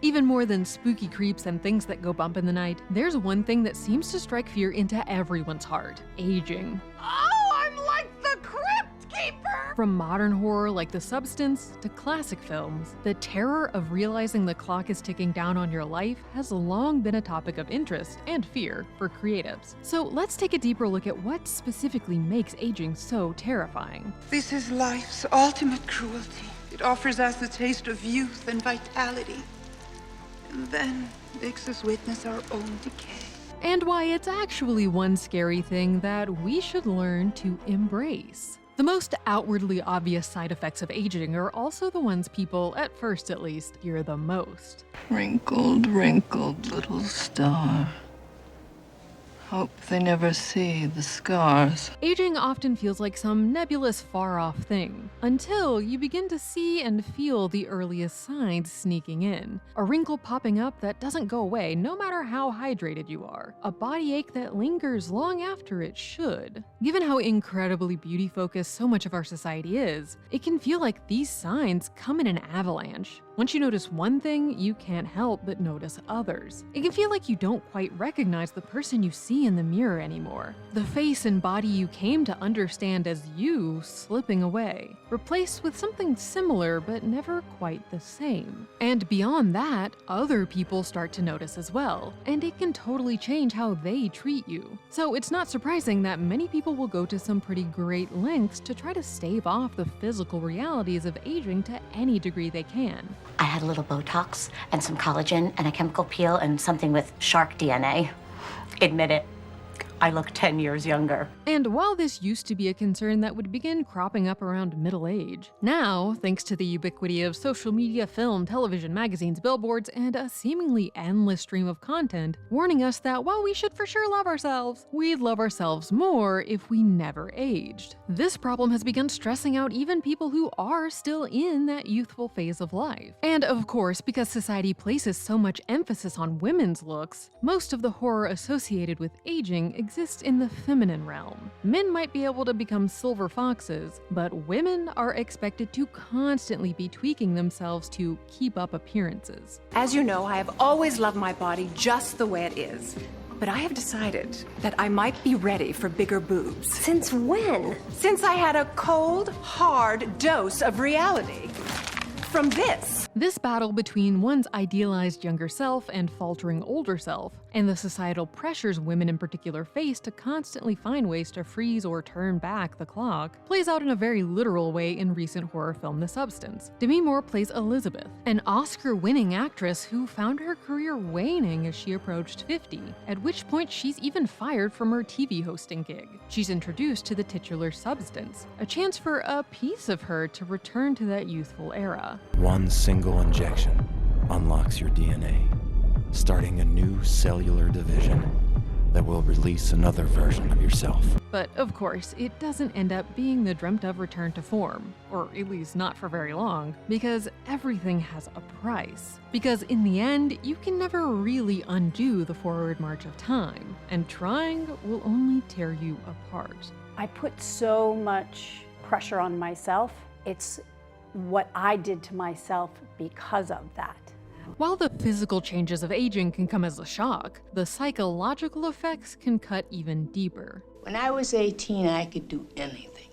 Even more than spooky creeps and things that go bump in the night, there's one thing that seems to strike fear into everyone's heart: aging. Oh, I'm like the Crypt Keeper! From modern horror like The Substance to classic films, the terror of realizing the clock is ticking down on your life has long been a topic of interest and fear for creatives. So let's take a deeper look at what specifically makes aging so terrifying. This is life's ultimate cruelty. It offers us the taste of youth and vitality, and then makes us witness our own decay. And why it's actually one scary thing that we should learn to embrace. The most outwardly obvious side effects of aging are also the ones people, at first at least, fear the most. Wrinkled, wrinkled little star. Hope they never see the scars. Aging often feels like some nebulous, far-off thing, until you begin to see and feel the earliest signs sneaking in. A wrinkle popping up that doesn't go away no matter how hydrated you are. A body ache that lingers long after it should. Given how incredibly beauty-focused so much of our society is, it can feel like these signs come in an avalanche. Once you notice one thing, you can't help but notice others. It can feel like you don't quite recognize the person you see in the mirror anymore. The face and body you came to understand as you slipping away, replaced with something similar but never quite the same. And beyond that, other people start to notice as well, and it can totally change how they treat you. So it's not surprising that many people will go to some pretty great lengths to try to stave off the physical realities of aging to any degree they can. I had a little Botox and some collagen and a chemical peel and something with shark DNA. Admit it, I look 10 years younger. And while this used to be a concern that would begin cropping up around middle age, now, thanks to the ubiquity of social media, film, television, magazines, billboards, and a seemingly endless stream of content, warning us that while we should for sure love ourselves, we'd love ourselves more if we never aged. This problem has begun stressing out even people who are still in that youthful phase of life. And of course, because society places so much emphasis on women's looks, most of the horror associated with aging exists in the feminine realm. Men might be able to become silver foxes, but women are expected to constantly be tweaking themselves to keep up appearances. As you know, I have always loved my body just the way it is. But I have decided that I might be ready for bigger boobs. Since when? Since I had a cold, hard dose of reality. From this. This battle between one's idealized younger self and faltering older self, and the societal pressures women in particular face to constantly find ways to freeze or turn back the clock, plays out in a very literal way in recent horror film The Substance. Demi Moore plays Elizabeth, an Oscar-winning actress who found her career waning as she approached 50, at which point she's even fired from her TV hosting gig. She's introduced to the titular Substance, a chance for a piece of her to return to that youthful era. One single injection unlocks your DNA, starting a new cellular division that will release another version of yourself. But of course, it doesn't end up being the dreamt of return to form, or at least not for very long, because everything has a price. Because in the end, you can never really undo the forward march of time, and trying will only tear you apart. I put so much pressure on myself. It's what I did to myself because of that. While the physical changes of aging can come as a shock, the psychological effects can cut even deeper. When I was 18, I could do anything.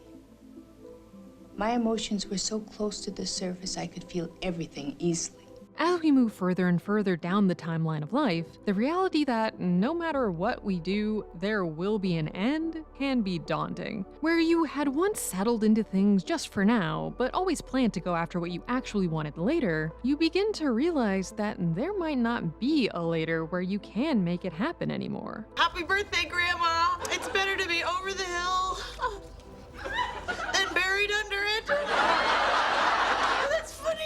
My emotions were so close to the surface, I could feel everything easily. As we move further and further down the timeline of life, the reality that no matter what we do, there will be an end can be daunting. Where you had once settled into things just for now, but always planned to go after what you actually wanted later, you begin to realize that there might not be a later where you can make it happen anymore. Happy birthday, Grandma! It's better to be over the hill than buried under it. That's funny.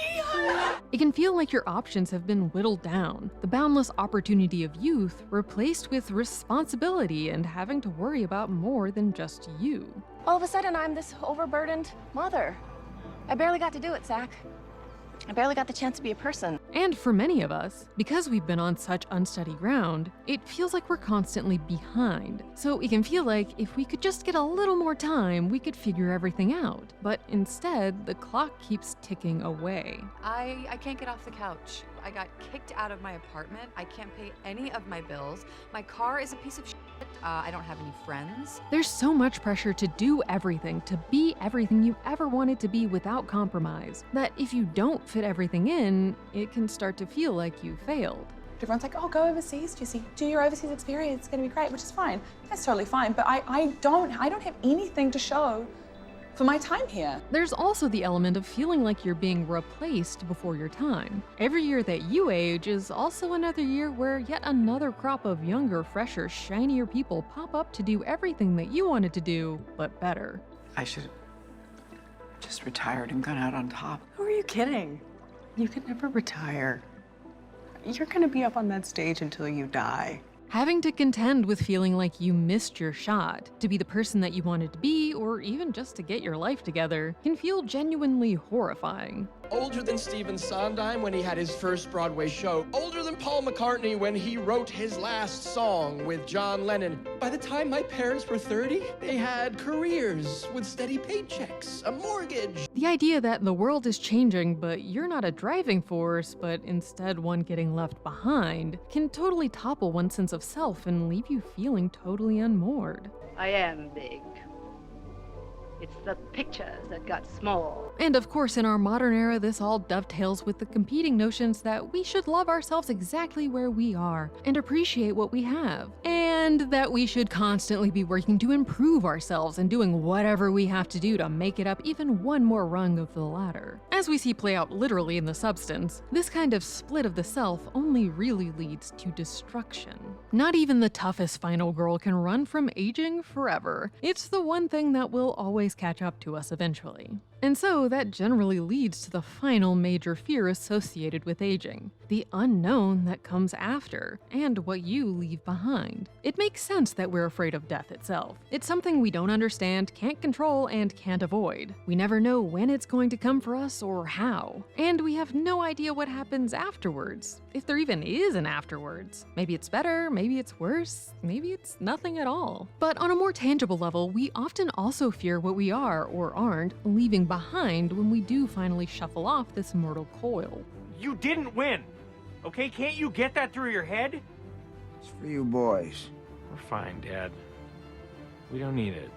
It can feel like your options have been whittled down, the boundless opportunity of youth replaced with responsibility and having to worry about more than just you. All of a sudden, I'm this overburdened mother. I barely got to do it, Zach. I barely got the chance to be a person. And for many of us, because we've been on such unsteady ground, it feels like we're constantly behind. So it can feel like if we could just get a little more time, we could figure everything out. But instead, the clock keeps ticking away. I can't get off the couch. I got kicked out of my apartment. I can't pay any of my bills. My car is a piece of shit. I don't have any friends. There's so much pressure to do everything, to be everything you ever wanted to be without compromise, that if you don't fit everything in, it can start to feel like you failed. Everyone's like, oh, go overseas, Jessie. Do your overseas experience. It's going to be great, which is fine. That's totally fine. But I don't have anything to show for my time here. There's also the element of feeling like you're being replaced before your time. Every year that you age is also another year where yet another crop of younger, fresher, shinier people pop up to do everything that you wanted to do, but better. I should have just retired and gone out on top. Who are you kidding? You could never retire. You're gonna be up on that stage until you die. Having to contend with feeling like you missed your shot, to be the person that you wanted to be, or even just to get your life together, can feel genuinely horrifying. Older than Stephen Sondheim when he had his first Broadway show. Older than Paul McCartney when he wrote his last song with John Lennon. By the time my parents were 30, they had careers with steady paychecks, a mortgage. The idea that the world is changing, but you're not a driving force, but instead one getting left behind, can totally topple one's sense of self and leave you feeling totally unmoored. I am big. It's the pictures that got small. And of course, in our modern era, this all dovetails with the competing notions that we should love ourselves exactly where we are and appreciate what we have. And that we should constantly be working to improve ourselves and doing whatever we have to do to make it up even one more rung of the ladder. As we see play out literally in the substance, this kind of split of the self only really leads to destruction. Not even the toughest final girl can run from aging forever. It's the one thing that will always catch up to us eventually. And so that generally leads to the final major fear associated with aging, the unknown that comes after, and what you leave behind. It makes sense that we're afraid of death itself. It's something we don't understand, can't control, and can't avoid. We never know when it's going to come for us or how. And we have no idea what happens afterwards, if there even is an afterwards. Maybe it's better, maybe it's worse, maybe it's nothing at all. But on a more tangible level, we often also fear what we are or aren't leaving behind when we do finally shuffle off this mortal coil. You didn't win, okay? Can't you get that through your head? It's for you boys. We're fine, Dad. We don't need it.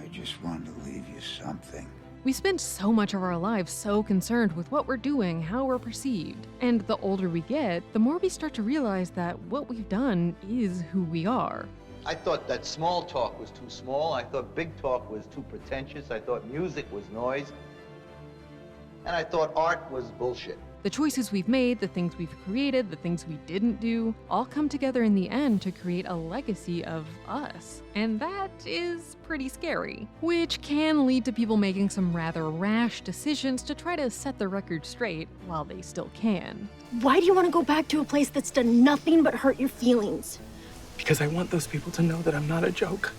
I just wanted to leave you something. We spend so much of our lives so concerned with what we're doing, how we're perceived. And the older we get, the more we start to realize that what we've done is who we are. I thought that small talk was too small. I thought big talk was too pretentious. I thought music was noise. And I thought art was bullshit. The choices we've made, the things we've created, the things we didn't do, all come together in the end to create a legacy of us. And that is pretty scary, which can lead to people making some rather rash decisions to try to set the record straight while they still can. Why do you want to go back to a place that's done nothing but hurt your feelings? Because I want those people to know that I'm not a joke.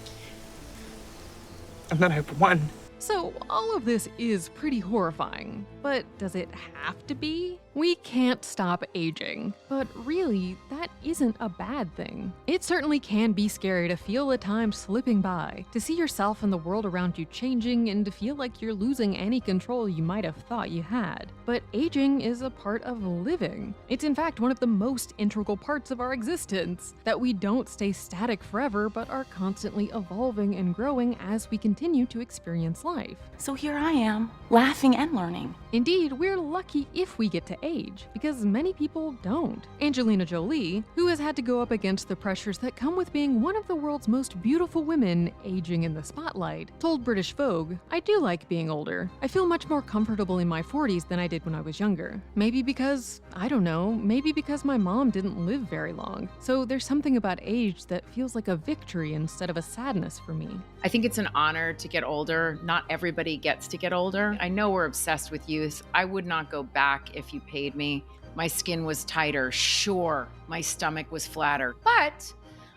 And that I've won. So all of this is pretty horrifying, but does it have to be? We can't stop aging, but really, that isn't a bad thing. It certainly can be scary to feel the time slipping by, to see yourself and the world around you changing, and to feel like you're losing any control you might have thought you had. But aging is a part of living. It's in fact one of the most integral parts of our existence, that we don't stay static forever, but are constantly evolving and growing as we continue to experience life. So here I am, laughing and learning. Indeed, we're lucky if we get to age, because many people don't. Angelina Jolie, who has had to go up against the pressures that come with being one of the world's most beautiful women aging in the spotlight, told British Vogue, "I do like being older. I feel much more comfortable in my 40s than I did when I was younger. Maybe because, I don't know, maybe because my mom didn't live very long. So there's something about age that feels like a victory instead of a sadness for me." I think it's an honor to get older. Not everybody gets to get older. I know we're obsessed with youth. I would not go back if you paid me. My skin was tighter, sure. My stomach was flatter. But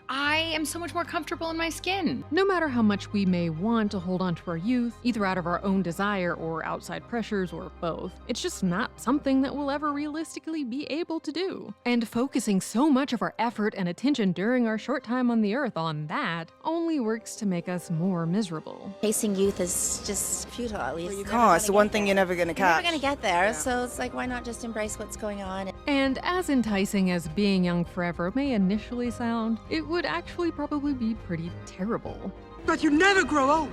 I am so much more comfortable in my skin. No matter how much we may want to hold on to our youth, either out of our own desire or outside pressures or both, it's just not something that we'll ever realistically be able to do. And focusing so much of our effort and attention during our short time on the earth on that only works to make us more miserable. Chasing youth is just futile. You can't. It's the one thing you're never going to catch. You're never going to get there, so it's like, why not just embrace what's going on? And as enticing as being young forever may initially sound, it would actually probably be pretty terrible. But you never grow old.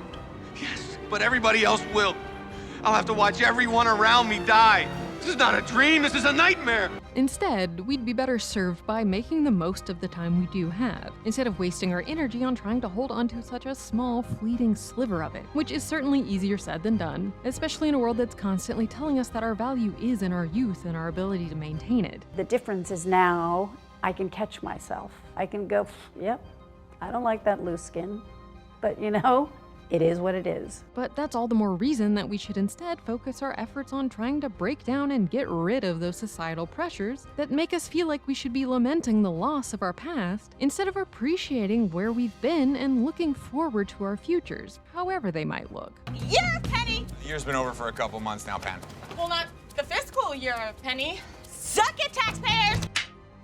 Yes, but everybody else will. I'll have to watch everyone around me die. This is not a dream, this is a nightmare. Instead, we'd be better served by making the most of the time we do have, instead of wasting our energy on trying to hold on to such a small, fleeting sliver of it, which is certainly easier said than done, especially in a world that's constantly telling us that our value is in our youth and our ability to maintain it. The difference is now I can catch myself. I can go, yep, I don't like that loose skin, but you know, it is what it is. But that's all the more reason that we should instead focus our efforts on trying to break down and get rid of those societal pressures that make us feel like we should be lamenting the loss of our past instead of appreciating where we've been and looking forward to our futures, however they might look. Yeah, Penny! The year's been over for a couple months now, Pen. Well, not the fiscal year, Penny. Suck it, taxpayers!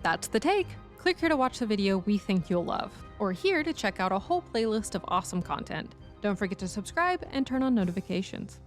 That's the take. Click here to watch the video we think you'll love, or here to check out a whole playlist of awesome content. Don't forget to subscribe and turn on notifications.